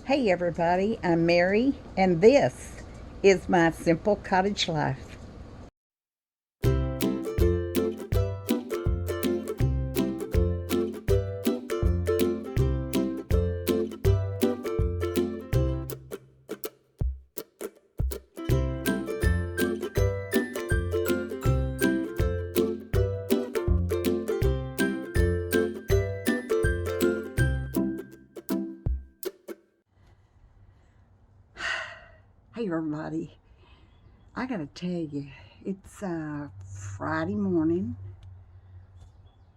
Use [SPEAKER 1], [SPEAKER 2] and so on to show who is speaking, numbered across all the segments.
[SPEAKER 1] Hey everybody, I'm Mary, and this is my simple cottage life. Hey everybody, I gotta tell you, it's Friday morning.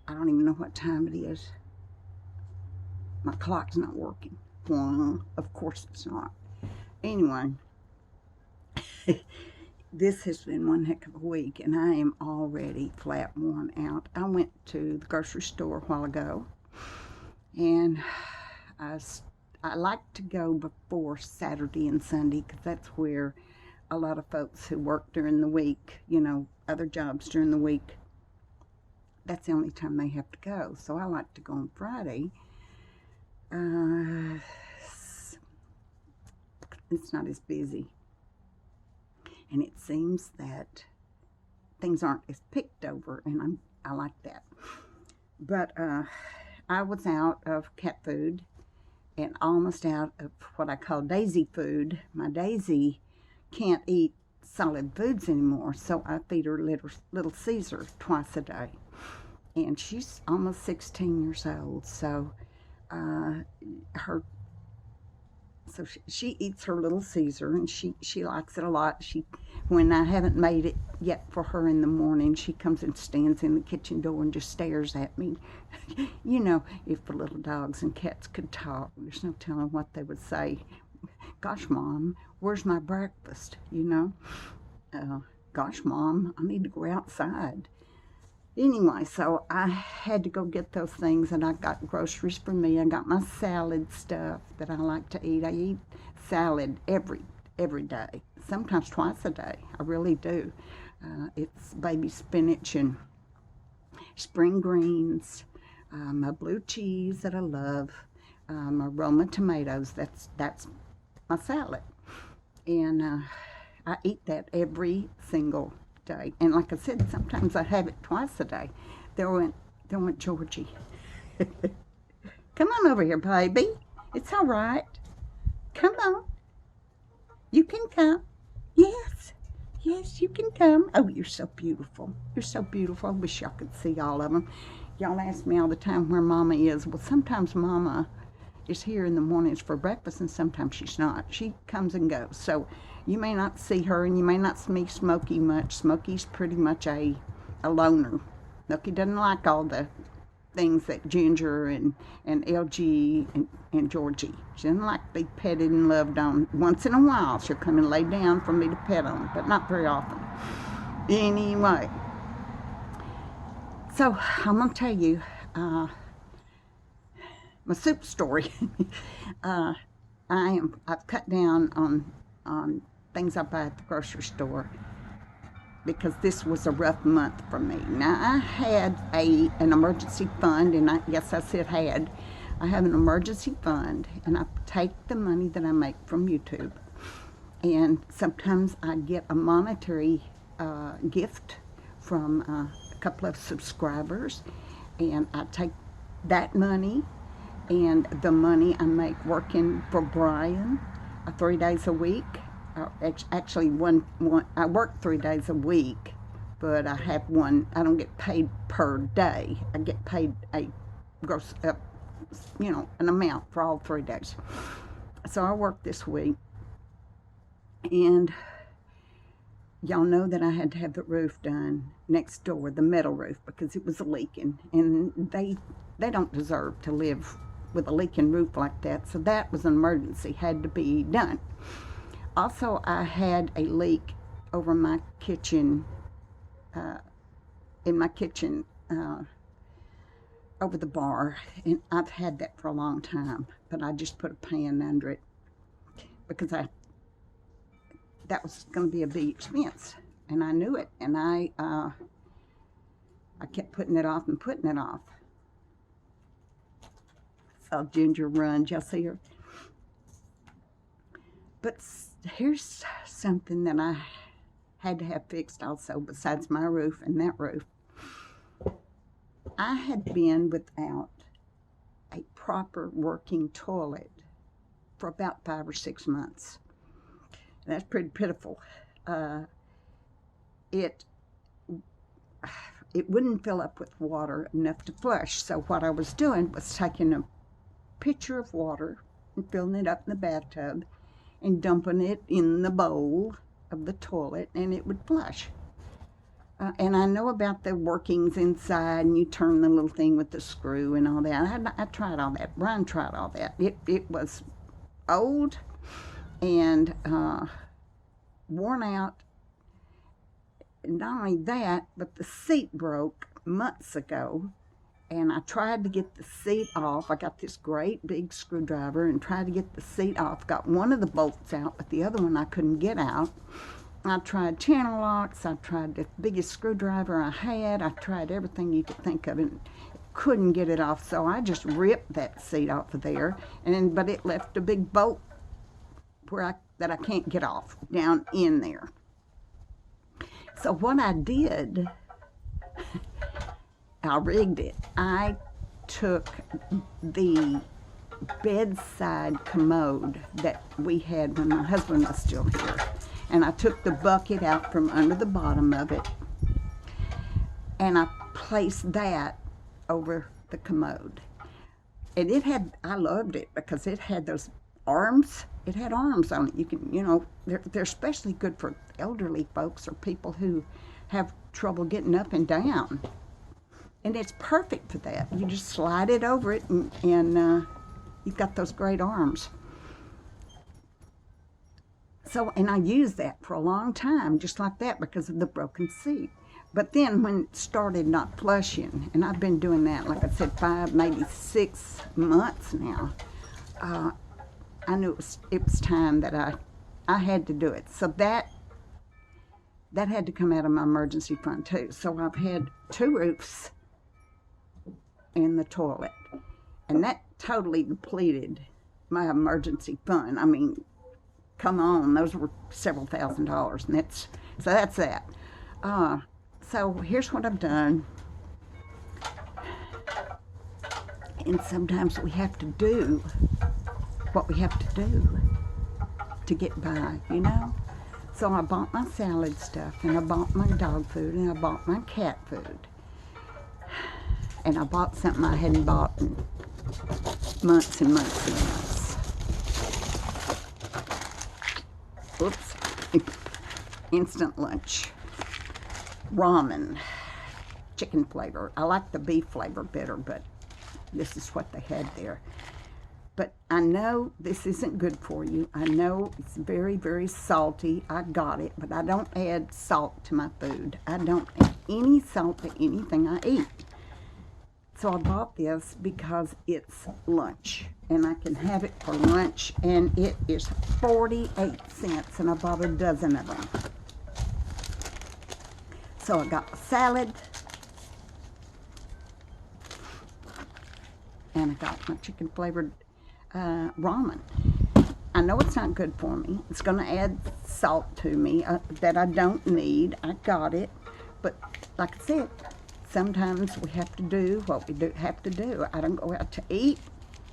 [SPEAKER 1] I don't even know what time it is. My clock's not working. Well, of course it's not. Anyway, this has been one heck of a week, and I am already flat worn out. I went to the grocery store a while ago, and I, I like to go before Saturday and Sunday because that's where a lot of folks who work during the week, other jobs during the week, that's the only time they have to go. So I like to go on Friday. Uh, it's not as busy. And it seems that things aren't as picked over, and I like that. But I was out of cat food and almost out of what I call Daisy food. My Daisy can't eat solid foods anymore, so I feed her little Caesar twice a day. And she's almost 16 years old, so uh, her she eats her little Caesar, and she likes it a lot. When I haven't made it yet for her in the morning, she comes and stands in the kitchen door and just stares at me. If the little dogs and cats could talk, there's no telling what they would say. Gosh, Mom, where's my breakfast? Uh, Gosh, Mom, I need to go outside. Anyway, so I had to go get those things, and I got groceries for me. I got my salad stuff that I like to eat. I eat salad every day, sometimes twice a day. I really do. It's baby spinach and spring greens, my blue cheese that I love, my Roma tomatoes. That's my salad, and I eat that every single day. And like I said, sometimes I have it twice a day. There went Georgie. Come on over here, baby. It's all right. Come on. You can come. Yes. Yes, you can come. Oh, you're so beautiful. You're so beautiful. I wish y'all could see all of them. Y'all ask me all the time where Mama is. Well, sometimes Mama is here in the mornings for breakfast, and sometimes she's not. She comes and goes. So you may not see her, and you may not see Smokey much. Smokey's pretty much a loner. Smokey doesn't like all the things that Ginger and LG and Georgie. She doesn't like to be petted and loved on. Once in a while, she'll come and lay down for me to pet on, but not very often. Anyway, so I'm going to tell you my soup story. uh, I've cut down on things I buy at the grocery store because this was a rough month for me. Now I had an emergency fund, and yes, I said had. I have an emergency fund, and I take the money that I make from YouTube, and sometimes I get a monetary gift from a couple of subscribers, and I take that money and the money I make working for Brian 3 days a week. Actually, one I work 3 days a week, but I have one. I don't get paid per day. I get paid a gross, an amount for all 3 days. So I work this week, and y'all know that I had to have the roof done next door, the metal roof, because it was leaking, and they don't deserve to live with a leaking roof like that. So that was an emergency, had to be done. Also, I had a leak over my kitchen, in my kitchen, over the bar, and I've had that for a long time, but I just put a pan under it because that was going to be a big expense, and I knew it, and I kept putting it off and putting it off. Saw Ginger run. Did y'all see her? But here's something that I had to have fixed also, besides my roof and that roof. I had been without a proper working toilet for about 5 or 6 months. That's pretty pitiful. Uh, it it wouldn't fill up with water enough to flush. So what I was doing was taking a pitcher of water and filling it up in the bathtub and dumping it in the bowl of the toilet, and it would flush. And I know about the workings inside, and you turn the little thing with the screw and all that. I tried all that. Brian tried all that. It was old and worn out. Not only that, but the seat broke months ago, and I tried to get the seat off. I got this great big screwdriver and tried to get the seat off. Got one of the bolts out, but the other one I couldn't get out. I tried channel locks. I tried the biggest screwdriver I had. I tried everything you could think of and couldn't get it off. So I just ripped that seat off of there, but it left a big bolt that I can't get off down in there. So what I did, I rigged it. I took the bedside commode that we had when my husband was still here, and I took the bucket out from under the bottom of it, and I placed that over the commode. And I loved it because it had those arms. It had arms on it. You can, they're especially good for elderly folks or people who have trouble getting up and down. And it's perfect for that. You just slide it over it, and you've got those great arms. So, and I used that for a long time, just like that, because of the broken seat. But then when it started not flushing, and I've been doing that, like I said, 5, maybe 6 months now, I knew it was time that I had to do it. So that had to come out of my emergency fund too. So I've had 2 roofs in the toilet, and that totally depleted my emergency fund. I mean, come on, those were several $1,000s, and that's that. So here's what I've done, and sometimes we have to do what we have to do to get by, So I bought my salad stuff, and I bought my dog food, and I bought my cat food. And I bought something I hadn't bought in months and months and months. Oops. Instant lunch. Ramen. Chicken flavor. I like the beef flavor better, but this is what they had there. But I know this isn't good for you. I know it's very, very salty. I got it, but I don't add salt to my food. I don't add any salt to anything I eat. So I bought this because it's lunch, and I can have it for lunch, and it is 48 cents, and I bought a dozen of them. So I got my salad, and I got my chicken flavored ramen. I know it's not good for me. It's going to add salt to me that I don't need. I got it, but like I said, sometimes we have to do what we have to do. I don't go out to eat.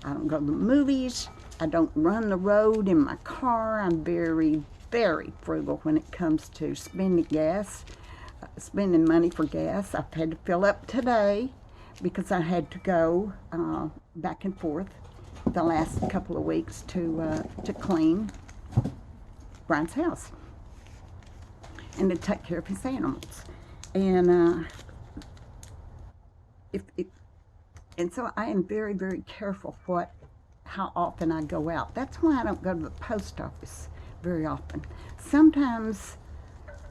[SPEAKER 1] I don't go to the movies. I don't run the road in my car. I'm very, very frugal when it comes to spending money for gas. I've had to fill up today because I had to go back and forth the last couple of weeks to clean Brian's house and to take care of his animals. And and so I am very, very careful how often I go out. That's why I don't go to the post office very often. Sometimes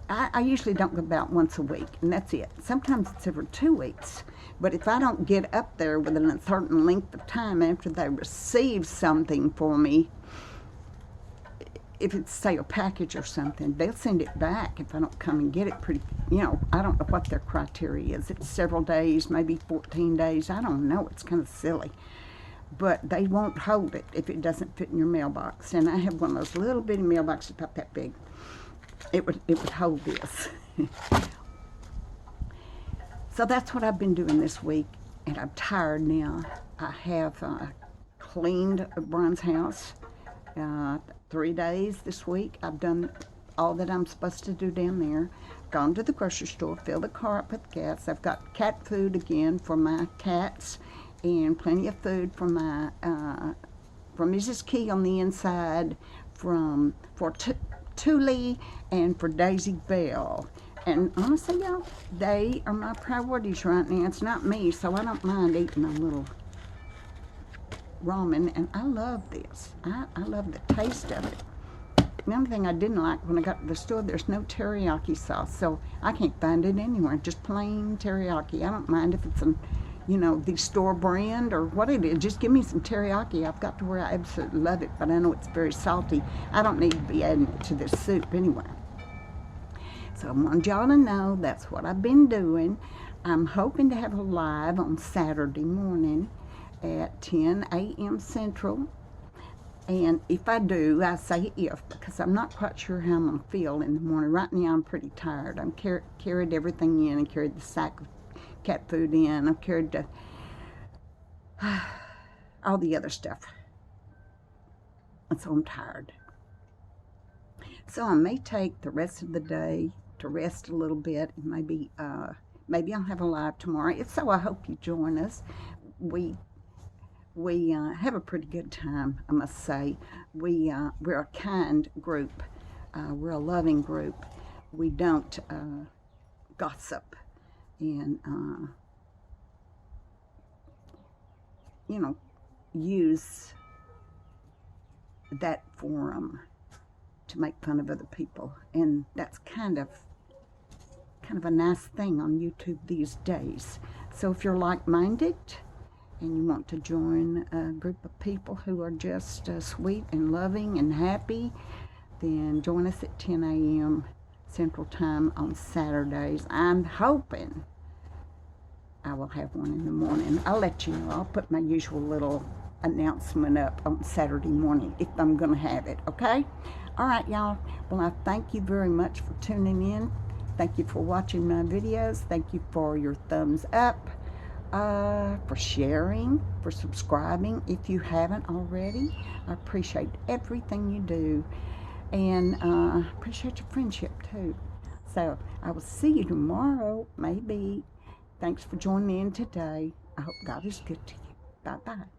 [SPEAKER 1] I usually don't go about once a week, and that's it. Sometimes it's every 2 weeks. But if I don't get up there within a certain length of time after they receive something for me, if it's, say, a package or something, they'll send it back if I don't come and get it I don't know what their criteria is. It's several days, maybe 14 days. I don't know. It's kind of silly. but they won't hold it if it doesn't fit in your mailbox. And I have one of those little bitty mailboxes about that big. It would hold this. So that's what I've been doing this week, and I'm tired now. I have cleaned Brian's house 3 days this week. I've done all that I'm supposed to do down there. Gone to the grocery store, filled the car up with gas. I've got cat food again for my cats, and plenty of food for my for Mrs. Key on the inside, for Thule and for Daisy Bell. And honestly, y'all, they are my priorities right now. It's not me, so I don't mind eating a little ramen, and I love this. I love the taste of it. The only thing I didn't like when I got to the store, there's no teriyaki sauce, so I can't find it anywhere. Just plain teriyaki. I don't mind if it's the store brand or what it is. Just give me some teriyaki. I've got to where I absolutely love it, but I know it's very salty. I don't need to be adding it to this soup anyway. So I wanted y'all to know that's what I've been doing. I'm hoping to have a live on Saturday morning at 10 a.m. Central. And if I do, I say if, because I'm not quite sure how I'm going to feel in the morning. Right now I'm pretty tired. I'm carried everything in and carried the sack of cat food in. I've carried all the other stuff. And so I'm tired. So I may take the rest of the day to rest a little bit, and maybe I'll have a live tomorrow. If so, I hope you join us. We have a pretty good time, I must say. We're a kind group. We're a loving group. We don't gossip and use that forum to make fun of other people, and that's kind of a nice thing on YouTube these days. So if you're like-minded and you want to join a group of people who are just sweet and loving and happy, then join us at 10 a.m. Central Time on Saturdays. I'm hoping I will have one in the morning. I'll let you know. I'll put my usual little announcement up on Saturday morning if I'm going to have it, okay? All right, y'all. Well, I thank you very much for tuning in. Thank you for watching my videos. Thank you for your thumbs up, for sharing, for subscribing if you haven't already. I appreciate everything you do, and appreciate your friendship too. So I will see you tomorrow, maybe. Thanks for joining in today. I hope God is good to you. Bye-bye.